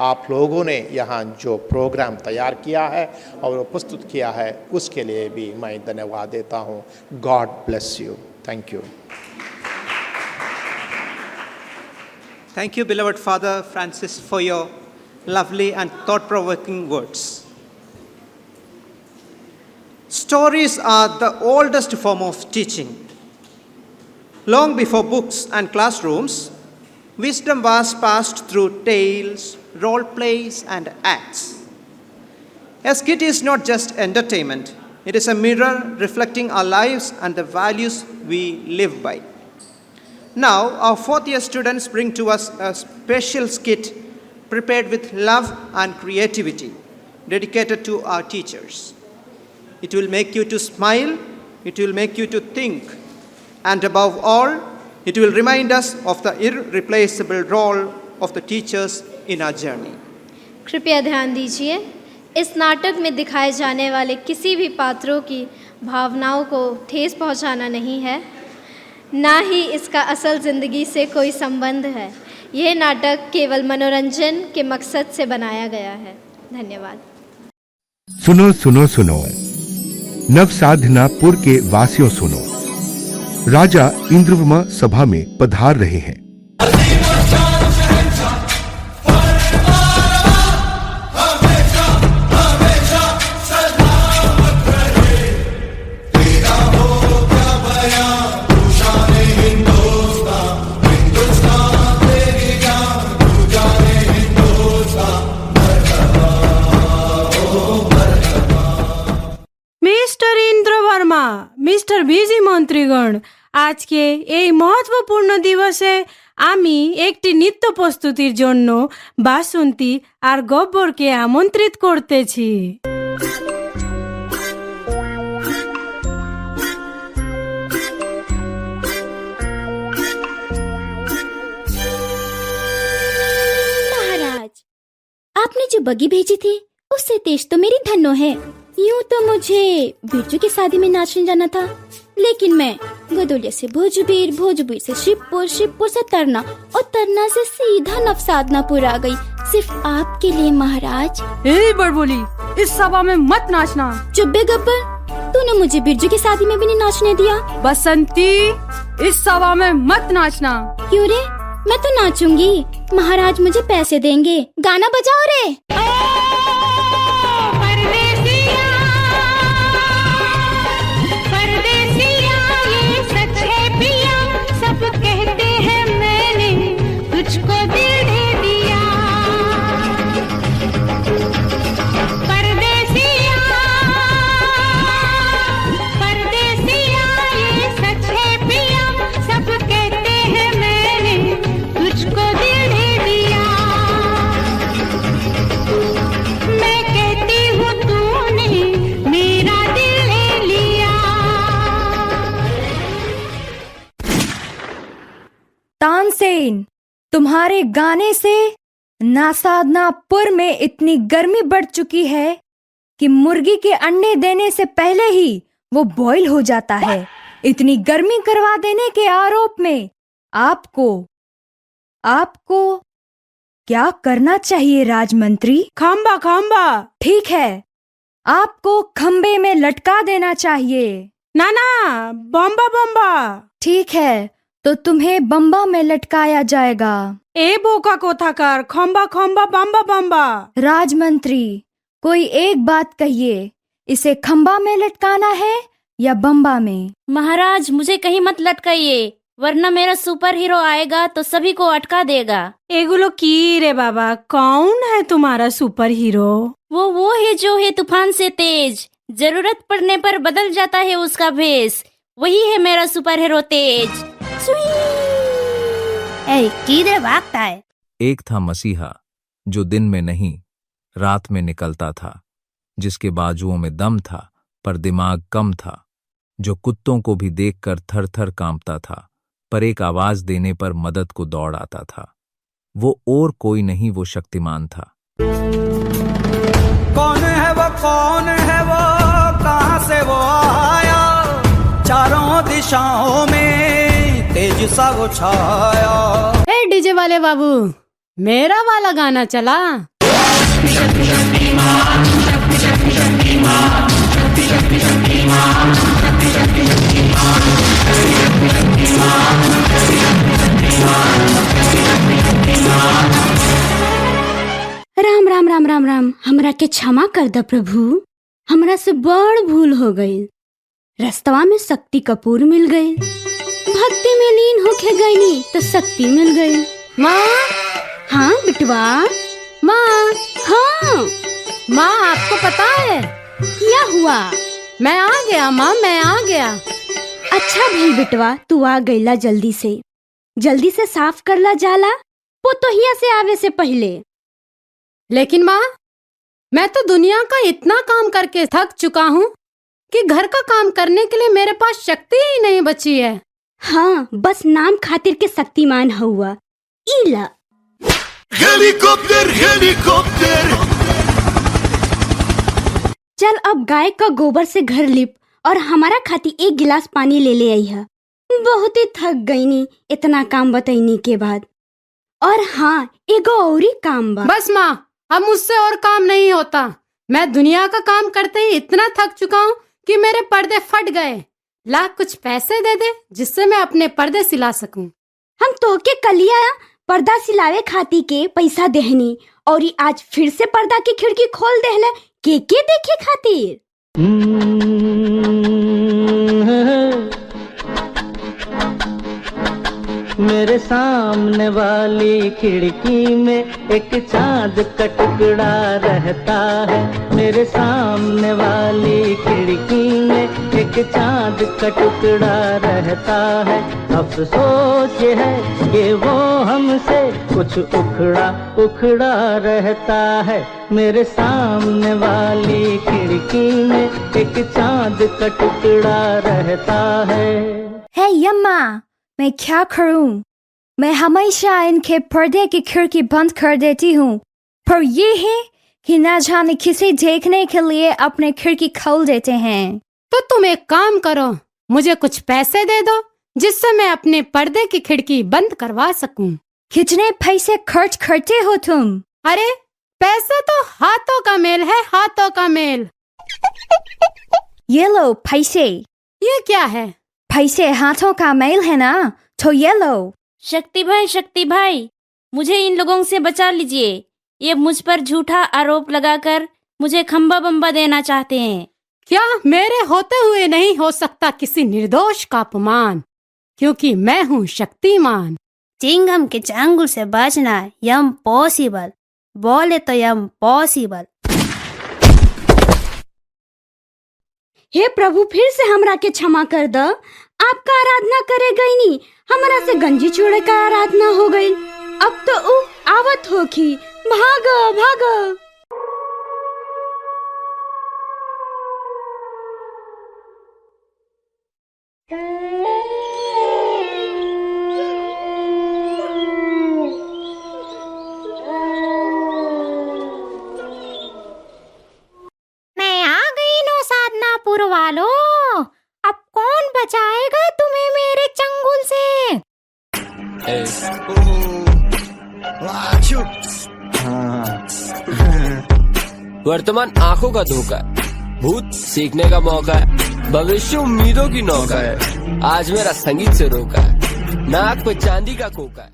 आप लोगों ने यहाँ जो प्रोग्राम तैयार किया है और प्रस्तुत किया है उसके लिए भी मैं धन्यवाद देता हूँ। God bless you. Thank you. Thank you, beloved Father Francis, for your lovely and thought-provoking words. Stories are the oldest form of teaching. Long before books and classrooms, wisdom was passed through tales, role plays, and acts. A skit is not just entertainment, it is a mirror reflecting our lives and the values we live by. Now, our fourth year students bring to us a special skit prepared with love and creativity, dedicated to our teachers. It will make you to smile, it will make you to think, and above all, it will remind us of the irreplaceable role of the teachers in our journey. कृपया ध्यान दीजिए, इस नाटक में दिखाए जाने वाले किसी भी पात्रों की भावनाओं को ठेस पहुंचाना नहीं है, ना ही इसका असल ज़िंदगी से कोई संबंध है। यह नाटक केवल मनोरंजन के मकसद से बनाया गया है। धन्यवाद। सुनो सुनो सुनो, नवसाधनापुर के वासियों सुनो, राजा इंद्रवर्मा सभा में पधार रहे हैं। মিস্টার ইন্দ্রবর্মা, মিস্টার ভিজি মন্ত্রীগণ, আজকে এই মহত্বপূর্ণ দিবসে আমি একটি নৃত্য প্রস্তুতির জন্য বাসন্তী আর গব্বরকে আমন্ত্রিত করতেছি। महाराज, आपने जो बगी भेजी थी उससे तेज तो मेरी धन्नो है। यूं तो मुझे बिरजू की शादी में नाचने जाना था, लेकिन मैं गदोलिया से भोजबीर, भोजबीर से शिवपुर, शिवपुर से तरना और तरना से सीधा नवसाधनापुर आ गई, सिर्फ आपके लिए महाराज। ए बड़बोली, इस सभा में मत नाचना। चुप बे गब्बर, तूने मुझे बिरजू की शादी में भी नहीं नाचने दिया। बसंती, इस सभा में मत नाचना। क्यों रे? मैं तो नाचूंगी, महाराज मुझे पैसे देंगे। गाना बजाओ रे। तुझको दिल दे दिया परदेसिया, परदेसिया ये सच है पिया, सब कहते हैं मैंने तुझको दिल दे दिया। मैं कहती हूँ तूने मेरा दिल ले लिया। तानसेन, तुम्हारे गाने से नासाधनापुर में इतनी गर्मी बढ़ चुकी है कि मुर्गी के अंडे देने से पहले ही वो बॉईल हो जाता है। इतनी गर्मी करवा देने के आरोप में आपको क्या करना चाहिए राजमंत्री? खंबा खंबा। ठीक है, आपको खंबे में लटका देना चाहिए। ना ना, बम्बा बम्बा। ठीक है, तो तुम्हें बम्बा में लटकाया जाएगा। ए बोका कोथाकार, खंबा खंबा बम्बा बम्बा। राजमंत्री, कोई एक बात कहिए, इसे खंबा में लटकाना है या बम्बा में? महाराज मुझे कहीं मत लटकाइए, वरना मेरा सुपर हीरो आएगा तो सभी को अटका देगा। एगुलो की रे बाबा, कौन है तुम्हारा सुपर हीरो? वो है जो है तूफान से तेज, जरूरत पड़ने पर बदल जाता है उसका भेष, वही है मेरा सुपर हीरो तेज। किधर भागता है? एक था मसीहा जो दिन में नहीं रात में निकलता था, जिसके बाजुओं में दम था पर दिमाग कम था, जो कुत्तों को भी देखकर थर थर कांपता था, पर एक आवाज देने पर मदद को दौड़ आता था। वो और कोई नहीं, वो शक्तिमान था। कौन है वो, कौन है वो, कहां से वो आया, चारों दिशाओं में तेज सा वो छाया। ए डीजे वाले बाबू, मेरा वाला गाना चला। राम राम राम राम राम, हमरा के क्षमा कर द प्रभु, हमरा से बड़ भूल हो गई। रस्तवा में शक्ति कपूर मिल गई, भक्ति में लीन होके गईनी तो शक्ति मिल गई। माँ, हाँ बिटवा। माँ, हाँ माँ आपको पता है क्या हुआ? मैं आ गया माँ, मैं आ गया। अच्छा भाई बिटवा, तू आ गईला। जल्दी से साफ कर ला जाला, पोतोहिया से आवे से पहले। लेकिन माँ, मैं तो दुनिया का इतना काम करके थक चुका हूँ कि घर का काम करने के लिए मेरे पास शक्ति ही नहीं बची है। हाँ, बस नाम खातिर के शक्तिमान हुआ। इला हेलीकॉप्टर, हेलीकॉप्टर। चल अब गाय का गोबर से घर लिप और हमारा खाती 1 गिलास पानी ले ले आई है। बहुत ही थक गई नी इतना काम बताइने के बाद। और हाँ, एगो औरी काम बा। बस माँ, अब मुझसे और काम नहीं होता। मैं दुनिया का काम करते ही इतना थक चुका हूँ कि मेरे पर्दे फट गए। ला कुछ पैसे दे दे जिससे मैं अपने पर्दे सिला सकूं। हम तोहके कलिया पर्दा सिलावे खाती के पैसा देहनी और आज फिर से पर्दा की खिड़की खोल देहले के देखे खातिर। मेरे सामने वाली खिड़की में एक चांद का टुकड़ा रहता है। मेरे सामने वाली खिड़की में एक चांद का टुकड़ा रहता है। अफसोस ये है कि वो हमसे कुछ उखड़ा उखड़ा रहता है। मेरे सामने वाली खिड़की में एक चांद का टुकड़ा रहता है। हे यम्मा, मैं क्या करूं? मैं हमेशा इनके पर्दे की खिड़की बंद कर देती हूँ, पर ये है कि न जाने किसे देखने के लिए अपने खिड़की खोल देते हैं। तो तुम एक काम करो, मुझे कुछ पैसे दे दो जिससे मैं अपने पर्दे की खिड़की बंद करवा सकूं। कितने पैसे खर्च करते हो तुम? अरे पैसे तो हाथों का मेल है, हाथों का मेल। ये लो पैसे। ये क्या है? पैसे हाथों का मेल है ना, तो ये लो। शक्ति भाई, मुझे इन लोगों से बचा लीजिए। ये मुझ पर झूठा आरोप लगाकर मुझे खंबा बम्बा देना चाहते हैं। क्या मेरे होते हुए नहीं हो सकता किसी निर्दोष का अपमान, क्योंकि मैं हूँ शक्तिमान। चिंगम के चांगुल से बचना यम पॉसिबल, बोले तो यम पॉसिबल। हे प्रभु, फिर से हमरा के क्षमा कर द। आपका आराधना करे गई नी, हमरा से गंजी चूड़े का आराधना हो गई। अब तो उ आवत होखी, भागो भागो। मैं आ गई नो साधनापुर वालों। अब कौन बचाएगा तुम्हें मेरे चंगुल से? वर्तमान आंखों का धोखा है, भूत सीखने का मौका है, भविष्य उम्मीदों की नौका है। आज मेरा संगीत से रोका है, नाक पे चांदी का कोका है।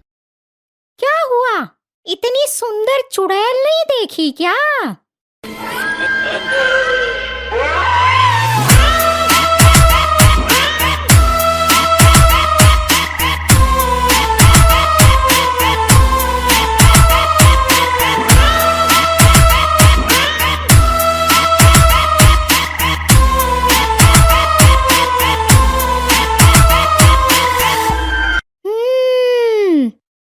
क्या हुआ? इतनी सुंदर चुड़ैल नहीं देखी क्या?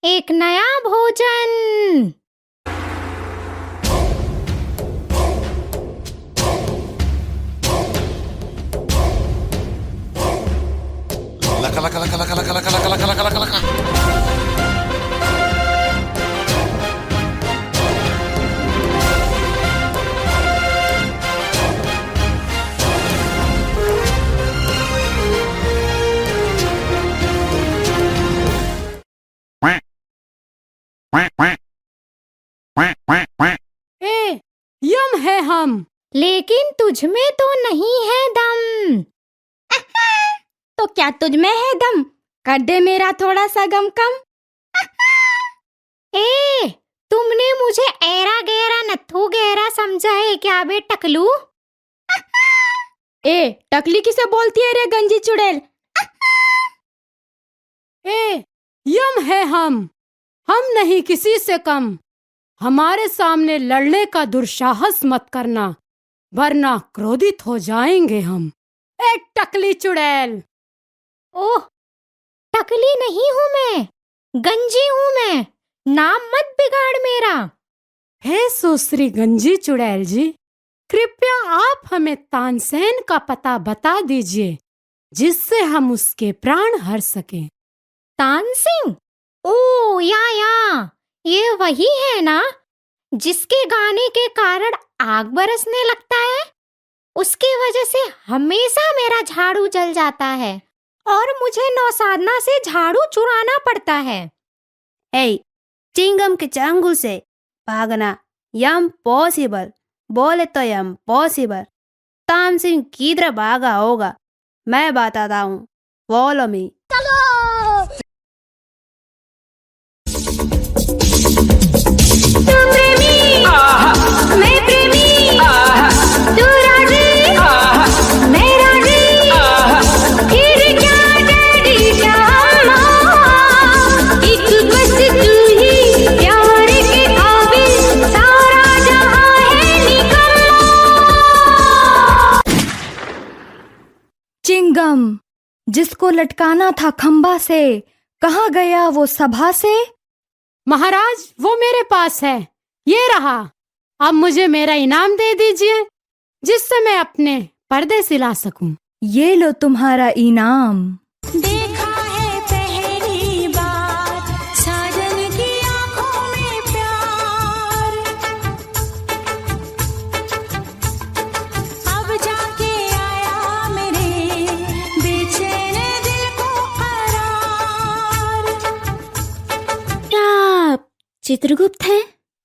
एक नया भोजन। ए, यम है हम। लेकिन तुझ में तो नहीं है दम। तो क्या तुझ में है दम? कर दे मेरा थोड़ा सा गम कम। ए, तुमने मुझे ऐरा गहरा नथु गहरा समझा है क्या बे टकलू? ए, टकली किसे बोलती है रे गंजी चुड़ैल? ए, यम है हम नहीं किसी से कम। हमारे सामने लड़ने का दुस्साहस मत करना, वरना क्रोधित हो जाएंगे हम। ए टकली चुड़ैल। ओह, टकली नहीं हूँ मैं, गंजी हूँ मैं। नाम मत बिगाड़ मेरा। हे सुश्री गंजी चुड़ैल जी, कृपया आप हमें तानसेन का पता बता दीजिए, जिससे हम उसके प्राण हर सकें। तानसेन? ओ या, ये वही है ना जिसके गाने के कारण आग बरसने लगता है। उसकी वजह से हमेशा मेरा झाड़ू जल जाता है और मुझे नौसाधना से झाड़ू चुराना पड़ता है। ए, चिंगम के चांगुल से भागना यम पॉसिबल, बोले तो यम पॉसिबल। तानसेन किधर भागा होगा, मैं बताता हूँ, फॉलो मी। मैं प्रेमी, तू राजी, मैं राजी, फिर क्या डरी क्या अम्मा, एक बस तू ही प्यार के काबिल, सारा जहां है निकम्मा। चिंगम, जिसको लटकाना था खंबा से, कहाँ गया वो सभा से? महाराज, वो मेरे पास है, ये रहा। अब मुझे मेरा इनाम दे दीजिए, जिससे मैं अपने पर्दे सिला सकूं। ये लो तुम्हारा इनाम। देखा है पहली बार साजन की आंखों में प्यार, अब जाके आया मेरे बेचैन दिल को करार। क्या आप चित्रगुप्त हैं?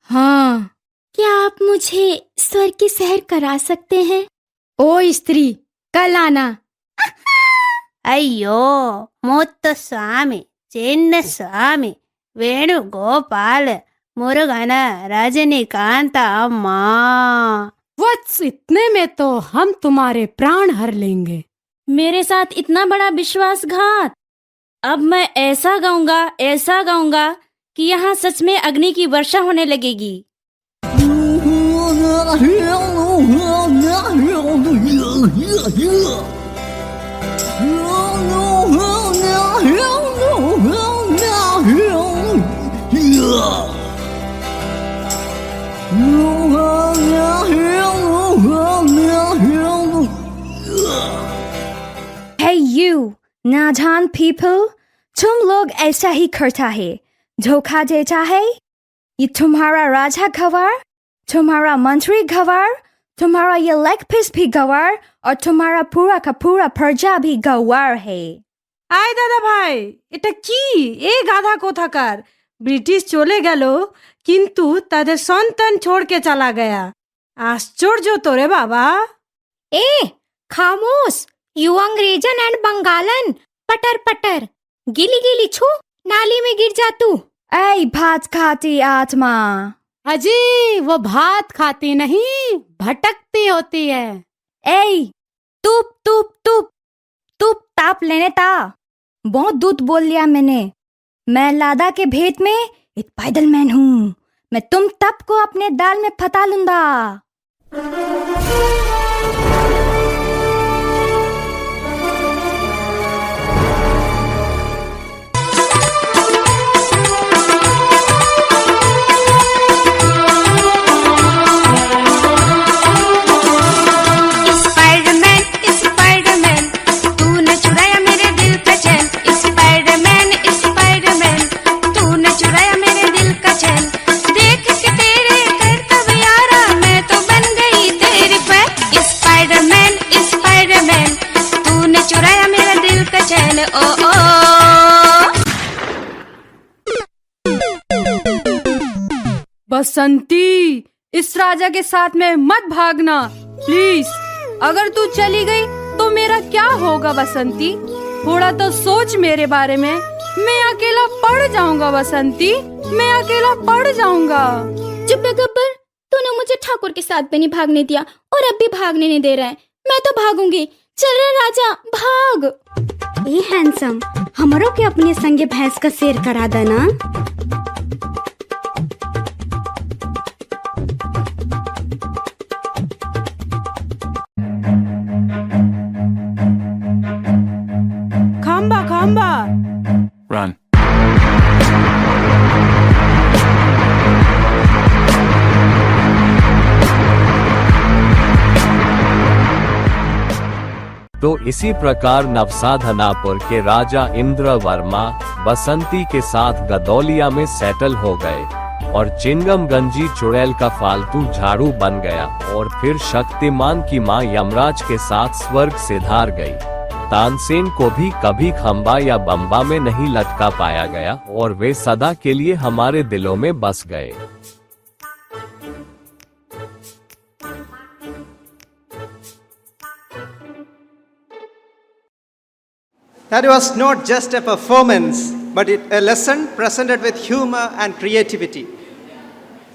हाँ। क्या आप मुझे स्वर्ग की सैर करा सकते हैं? ओ स्त्री, कल आना। अय्यो मुत्तु स्वामी, चिन्न स्वामी, वेणुगोपाल, मुरुगन, रजनीकांत अम्मा। वत्स, इतने में तो हम तुम्हारे प्राण हर लेंगे। मेरे साथ इतना बड़ा विश्वासघात। अब मैं ऐसा गाऊंगा कि यहाँ सच में अग्नि की वर्षा होने लगेगी। Hey you, नादान people, तुम लोग ऐसा ही करता है, धोखा देता है। ये तुम्हारा राजा गवार, तुम्हारा मंत्री गवार, तुम्हारा ये लेग पीस भी गवार, और तुम्हारा पूरा का पूरा प्रजा भी गवार है। আয় দাদা ভাই, এটা কি? এই গাধা কোথাকার ব্রিটিশ চলে গেল, কিন্তু তাদের সন্তান छोड़ के चला गया। आश्चर्य तो रे बाबा। ए खामोश, यू अंग्रेजन एंड बंगालन, पटर पटर, गिली गिली छू, नाली में गिर जा तू। ऐ भात खाती आत्मा। अजी, वो भात खाती नहीं, भटकती होती है। ए तुप तुप तुप तुप ताप लेने ता। बहुत दूध बोल लिया मैंने। मैं लादा के भेद में एक पैदल मैन हूँ। मैं तुम तप को अपने दाल में फता लूंगा। स्पाइडरमैन, तूने चुराया मेरे दिल का चैन। स्पाइडरमैन, स्पाइडरमैन, बसंती, इस राजा के साथ में मत भागना प्लीज। अगर तू चली गई तो मेरा क्या होगा बसंती? थोड़ा तो सोच मेरे बारे में। मैं अकेला पड़ जाऊंगा बसंती, मैं अकेला पड़ जाऊंगा। चुप है गब्बर, तूने मुझे ठाकुर के साथ भी नहीं भागने दिया और अब भी भागने नहीं दे रहा है। मैं तो भागूंगी। चल रे राजा, भाग। ए हैंडसम, हमरों के अपने संगे भैंस का शेर करा देना। खंबा खंबा। Run. तो इसी प्रकार नवसाधनापुर के राजा इंद्र वर्मा बसंती के साथ गदौलिया में सेटल हो गए और चिंगम गंजी चुड़ैल का फालतू झाड़ू बन गया और फिर शक्तिमान की मां यमराज के साथ स्वर्ग सिधार गई। तानसेन को भी कभी खंबा या बम्बा में नहीं लटका पाया गया और वे सदा के लिए हमारे दिलों में बस गए। That was not just a performance, but a lesson presented with humor and creativity.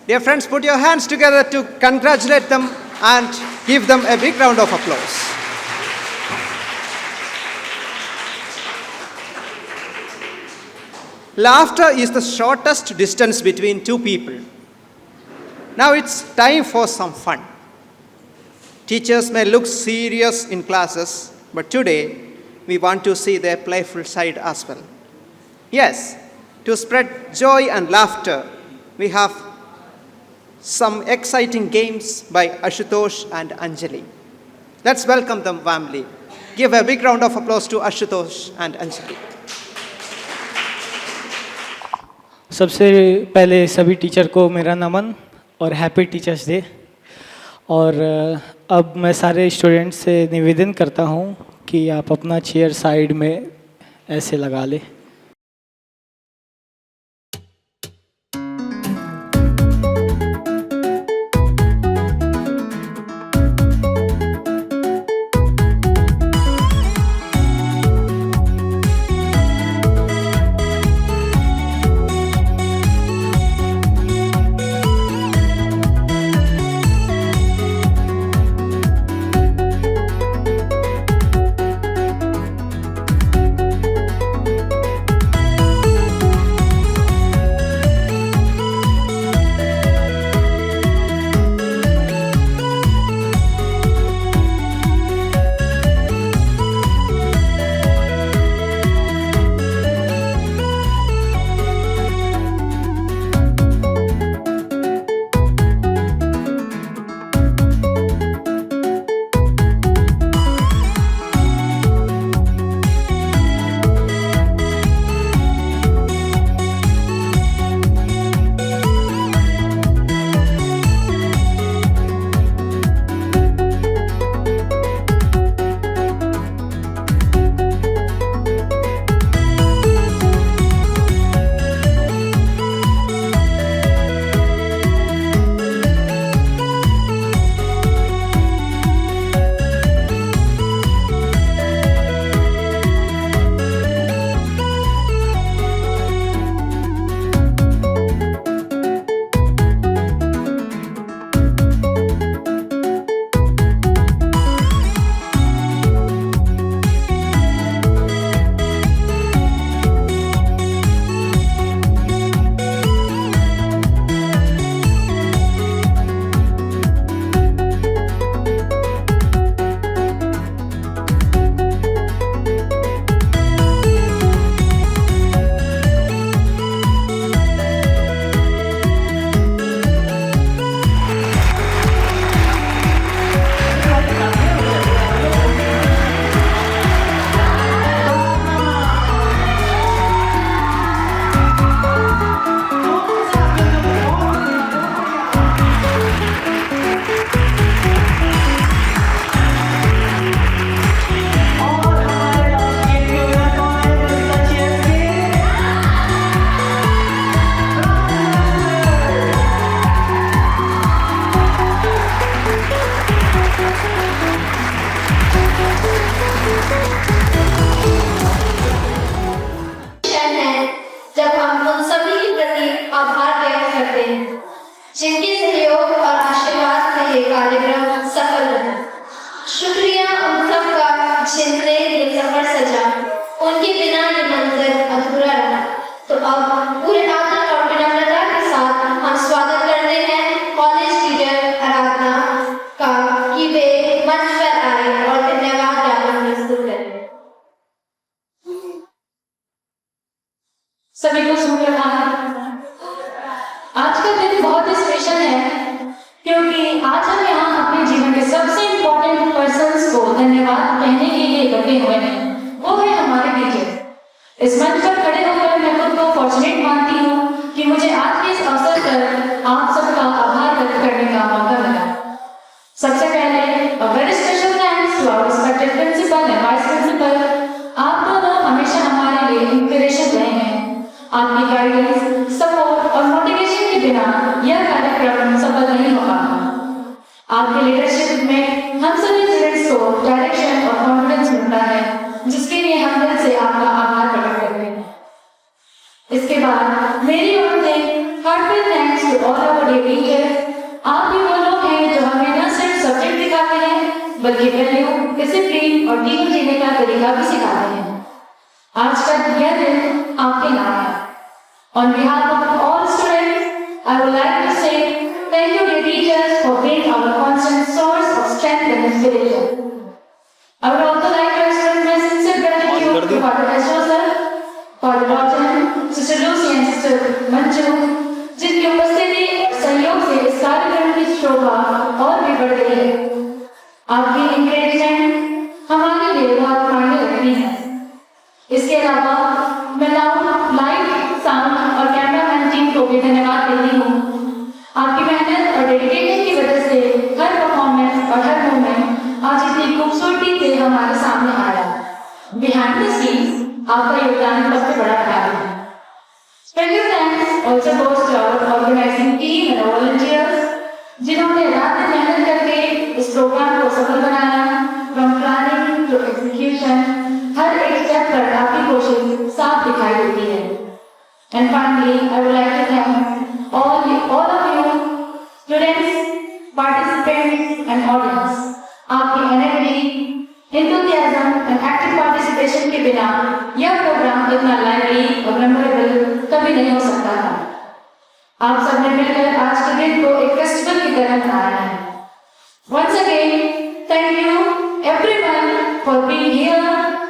Dear friends, put your hands together to congratulate them and give them a big round of applause. Laughter is the shortest distance between two people. Now it's time for some fun. Teachers may look serious in classes, but today we want to see their playful side as well. Yes, to spread joy and laughter, we have some exciting games by Ashutosh and Anjali. Let's welcome them warmly. Give a big round of applause to Ashutosh and Anjali. सबसे पहले सभी teacher को मेरा नमन और happy teachers day. और अब मैं सारे स्टूडेंट्स से निवेदन करता हूँ कि आप अपना चेयर साइड में ऐसे लगा लें। कार्यक्रम सफल रहा। शुक्रिया उन सबका जिनसे ये सफर सजा, उनके बिना ये मंजर अधूरा रहा। तो अब पूरे आदर और विनम्रता के साथ हम स्वागत करते हैं कॉलेज टीचर आराधना का कि वे मंच पर आए और धन्यवाद ज्ञापन प्रस्तुत करें। सभी को सुन रहा है। आज का दिन बहुत ही स्पेशल है क्योंकि आज हम यहाँ अपने जीवन के सबसे इम्पोर्टेंट पर्सन्स को धन्यवाद कहने के लिए इकट्ठे हुए हैं। वो है हमारे टीचर। इस मंच पर खड़े होकर मैं खुद को फॉर्चुनेट मानती हूँ कि मुझे आज के इस अवसर पर आप सबका आभार व्यक्त करने का मौका मिला। सबसे पहले a very special thanks to our respected principal and vice principal। आप दोनों हमेशा हमारे लिए इंस्पिरेशन रहे हैं। आपकी गाइडेंस, सपोर्ट और मोटिवेशन के बिना यह कार्यक्रम सफल नहीं होगा। आपके लीडरशिप में हम सभी स्टूडेंट्स को डायरेक्शन और कॉन्फिडेंस मिलता है, जिसके लिए हम दिल से आपका आभार प्रकट करते हैं। इसके बाद मेरी ओर से heartful thanks to all our dear teachers. आप भी वो लोग हैं जो हमें न सिर्फ सब्जेक्ट सिखाते हैं बल्कि वैल्यू, डिसिप्लिन और जीवन जीने का तरीका भी सिखाते हैं। आज का यह दिन आपके नाम है। On behalf of all students, I would like to say thank you dear teachers for being our constant source of strength and inspiration. I would also like to express my sincere gratitude to Father Ashwa sir, Father Rochan, Sister Lucy and Sister Manju, जिनकी उपस्थिति और सहयोग से इस कार्यक्रम की शोभा और भी बढ़ गई है। आपकी इंकरेजमेंट हमारे लिए बहुत मायने रखती है। इसके अलावा मैं लाइव, साउंड और कैमरामैन टीम को भी धन्यवाद देती हूँ। आपकी मेहनत और डेडिकेशन की वजह से हर परफॉर्मेंस और हर मूवमेंट आज इतनी खूबसूरती से हमारे सामने आया। बिहाइंड द सीन्स आपका योगदान सबसे बड़ा रहा है। Special thanks also goes to our organising team and volunteers, जिन्होंने रात दिन मेहनत करके इस प्रोग्राम को सफल बनाया। फ्रॉम प्लानिंग टू एग्जीक्यूशन, हर एक स्टेप पर आपकी कोशिश साफ दिखाई देती है। And finally, I would like to thank all of you, students, participants and audience। आपकी energy, enthusiasm and active participation के बिना यह प्रोग्राम इतना लाइवली और मेमोरेबल कभी नहीं हो सकता था। आप सबने मिलकर आज के दिन को एक फेस्टिवल की तरह मनाया है। Once again, thank you everyone for being here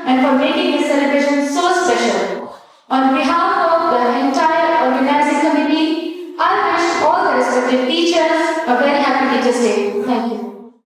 and for making this celebration so special। On behalf